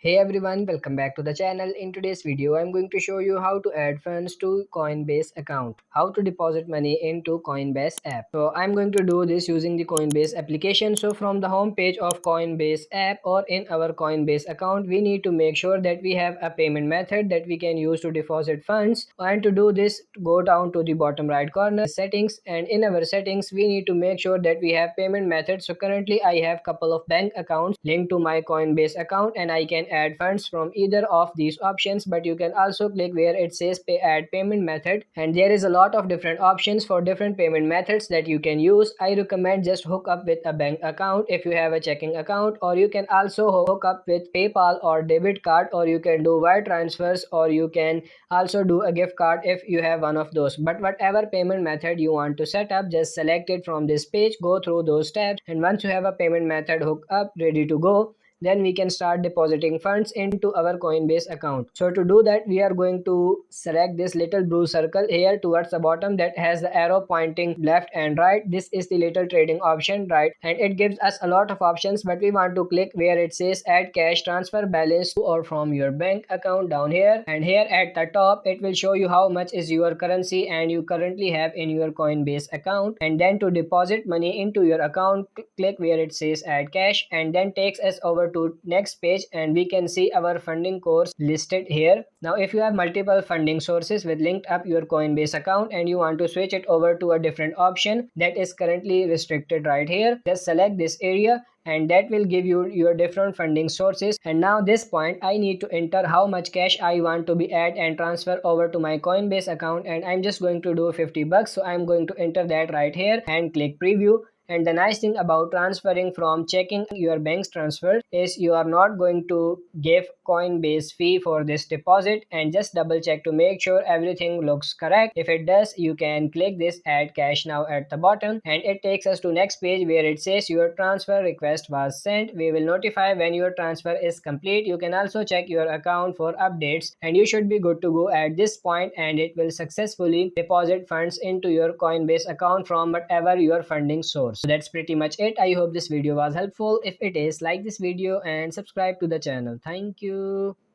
Hey everyone, welcome back to the channel. In today's video, I'm going to show you how to add funds to Coinbase account, how to deposit money into Coinbase app. So I'm going to do this using the Coinbase application. So from the home page of Coinbase app or in our Coinbase account, we need to make sure that we have a payment method that we can use to deposit funds. And to do this, go down to the bottom right corner, settings, and in our settings, we need to make sure that we have payment methods. So currently I have couple of bank accounts linked to my Coinbase account and I can add funds from either of these options, but you can also click where it says add payment method, and there is a lot of different options for different payment methods that you can use. I recommend just hook up with a bank account if you have a checking account, or you can also hook up with PayPal or debit card, or you can do wire transfers, or you can also do a gift card if you have one of those. But whatever payment method you want to set up, just select it from this page, go through those steps, and once you have a payment method hooked up ready to go, then we can start depositing funds into our Coinbase account. So to do that, we are going to select this little blue circle here towards the bottom that has the arrow pointing left and right. This is the little trading option, right? And it gives us a lot of options, but we want to click where it says add cash transfer balance to or from your bank account down here. And here at the top, it will show you how much is your currency and you currently have in your Coinbase account. And then to deposit money into your account, click where it says add cash, and then takes us over to next page, and we can see our funding course listed here. Now if you have multiple funding sources with linked up your Coinbase account and you want to switch it over to a different option that is currently restricted right here, just select this area and that will give you your different funding sources. And now this point I need to enter how much cash I want to be add and transfer over to my Coinbase account, and I'm just going to do 50 bucks. So I'm going to enter that right here and click preview. And the nice thing about transferring from checking your bank's transfer is you are not going to give Coinbase fee for this deposit, and just double check to make sure everything looks correct. If it does, you can click this add cash now at the bottom, and it takes us to next page where it says your transfer request was sent. We will notify when your transfer is complete. You can also check your account for updates, and you should be good to go at this point, and it will successfully deposit funds into your Coinbase account from whatever your funding source. So that's pretty much it. I hope this video was helpful. If it is, like this video and subscribe to the channel. Thank you.